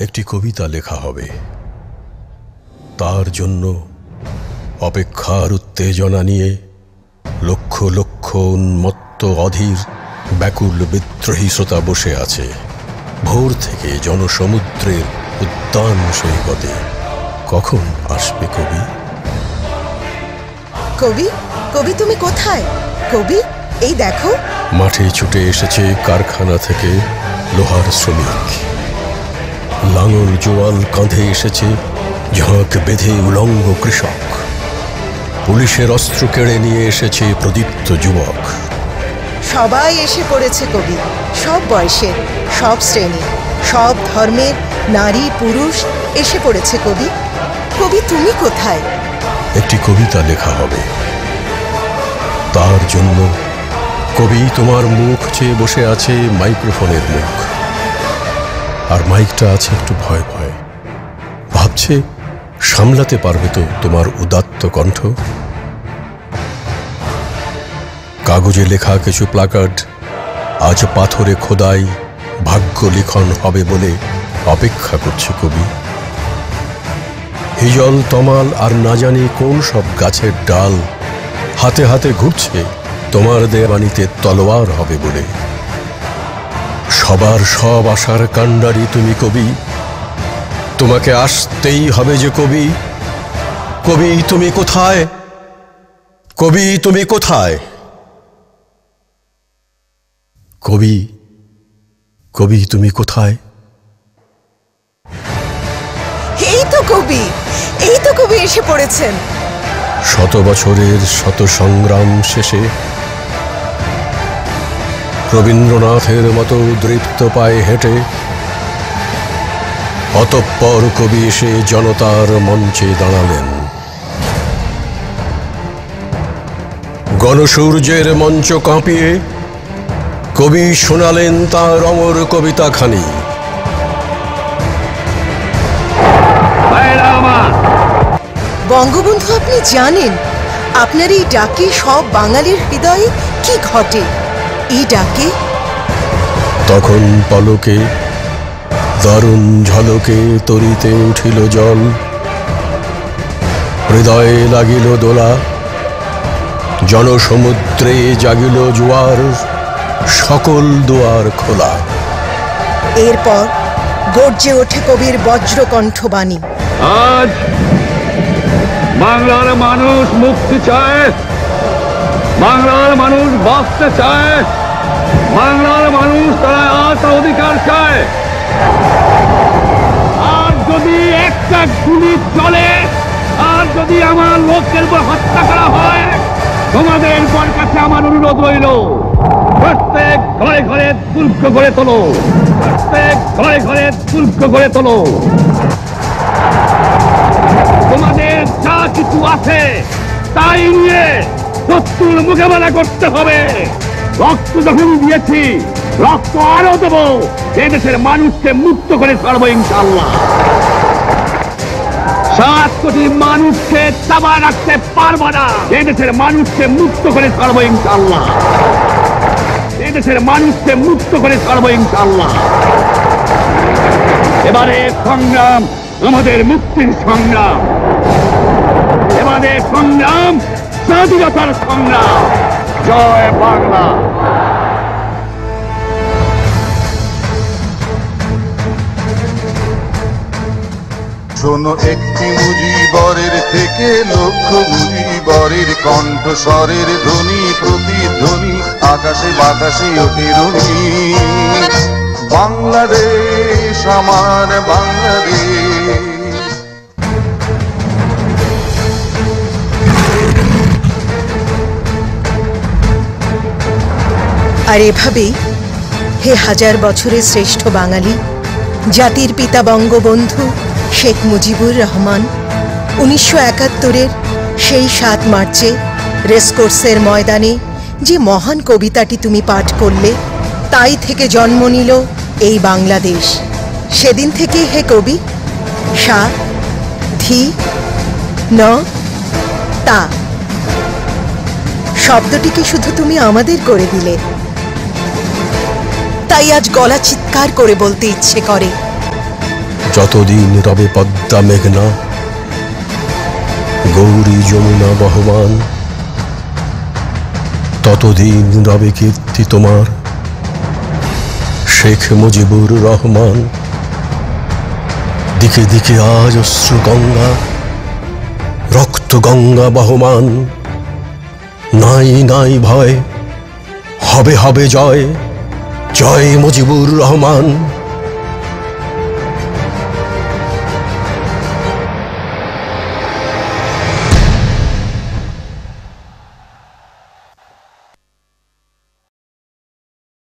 একটি কবিতা লেখা হবে। তার জন্য অপেক্ষার উত্তেজনা নিয়ে লক্ষ লক্ষ উন্মত্ত অধীর ব্যাকুল বিদ্রোহী শ্রোতা বসে আছে ভোর থেকে জনসমুদ্রের উদ্যান সৈকতে। কখন আসবে কবি? কবি, কবি তুমি কোথায়? কবি, এই দেখো। মাঠে ছুটে এসেছে কারখানা থেকে লোহার শ্রমিক। লাঙল জোয়াল কাঁধে এসেছে ঝাঁক বেঁধে উলঙ্গ কৃষক। পুলিশের অস্ত্র কেড়ে নিয়ে এসেছে প্রদীপ্ত যুবক। সবাই এসে পড়েছে কবি, সব বয়সের, সব শ্রেণী, সব ধর্মের নারী পুরুষ এসে পড়েছে কবি। কবি তুমি কোথায়? একটি কবিতা লেখা হবে। তার জন্য কবি তোমার মুখ চেয়ে বসে আছে মাইক্রোফোনের মুখ। আর মাইকটা আছে একটু ভয় ভয়, ভাবছে সামলাতে পারবে তো তোমার উদাত্ত কণ্ঠ? কাগজে লেখা কিছু প্লাকার্ড আজ পাথরে খোদাই ভাগ্য লিখন হবে বলে অপেক্ষা করছে কবি। হিজল তমাল আর না জানি কোন সব গাছের ডাল হাতে হাতে ঘুরছে তোমার দেওয়ানিতে তলোয়ার হবে বলে। সবার সব আশার কাণ্ডারি তুমি কবি, তোমাকে আসতেই হবে যে কবি। কবি তুমি কোথায়? কবি তুমি কোথায়? কবি, কবি তুমি কোথায়? এই তো কবি, এই তো কবি এসে পড়েছেন। শত বছরের শত সংগ্রাম শেষে রবীন্দ্রনাথের মতো দৃপ্ত পায়ে হেঁটে অতঃপর কবি এসে জনতার মঞ্চে দাঁড়ালেন। গণসূর্যের মঞ্চ কাঁপিয়ে কবি শোনালেন তার অমর কবিতাখানি। বঙ্গবন্ধু, আপনি জানেন আপনার এই ডাকে সব বাঙালির হৃদয়ে কি ঘটে? এই ডাকে তখন পলকে দারুণ ঝলকে তরিতে উঠিল জল। হৃদয়ে লাগিল দোলা, জনসমুদ্রে জাগিল জোয়ার, সকল দুয়ার খোলা। এরপর গর্জে ওঠে কবির বজ্রকণ্ঠবাণী। আজ বাংলার মানুষ মুক্তি চায়, বাংলার মানুষ বাঁচতে চায়, বাংলার মানুষ তারা আশা অধিকার চায়। আর যদি একটা গুলি চলে, আর যদি আমার লোকের উপর হত্যা করা হয়, তোমাদের কাছে আমার অনুরোধ রইল, প্রত্যেক ঘরে ঘরে দুর্গ গড়ে তোলো, প্রত্যেক ঘরে ঘরে দুর্গ গড়ে তোলো। তোমাদের যা কিছু আছে তাই নিয়ে শত্রুর মোকাবেলা করতে হবে। রক্ত যখন দিয়েছি, রক্ত আরো দেবো। এদেশের মানুষকে মুক্ত করে ছাড়বো ইনশাআল্লাহ। 7 কোটি মানুষকে চাপা রাখতে পারবো না। এদেশের মানুষকে মুক্ত করে ছাড়বো ইনশাআল্লাহ। এদেশের মানুষকে মুক্ত করে ছাড়বো ইনশাআল্লাহ। এবারে সংগ্রাম আমাদের মুক্তির সংগ্রাম, এবারে সংগ্রাম স্বাধীনতার সংগ্রাম। জয় বাংলা। শোনো একটি মুজিবরের থেকে লক্ষ মুজিবরের কণ্ঠস্বরের ধ্বনি, প্রতিধ্বনি আকাশে বাতাসে ওঠে রুনি। বাংলাদেশ আমার বাংলাদেশ। আর এভাবেই হে হাজার বছরের শ্রেষ্ঠ বাঙালি, জাতির পিতা বঙ্গবন্ধু শেখ মুজিবুর রহমান 1971-এর সেই 7 মার্চে রেসকোর্সের ময়দানে যে মহান কবিতাটি তুমি পাঠ করলে, তাই থেকে জন্ম নিল এই বাংলাদেশ। সেদিন থেকে হে কবি, সা ধি ন তা শব্দটিকে শুধু তুমি আমাদের করে দিলে। তাই আজ গলা চিৎকার করে বলতে ইচ্ছে করে, যতদিন রবে পদ্মা মেঘনা গৌরী যমুনা বহমান, ততদিন রবে কীর্তি তোমার শেখ মুজিবুর রহমান। দিকে দিকে আজ অশ্রু গঙ্গা, রক্ত গঙ্গা বহমান। নাই নাই ভয়, হবে হবে জয়, জয় মুজিবুর রহমান।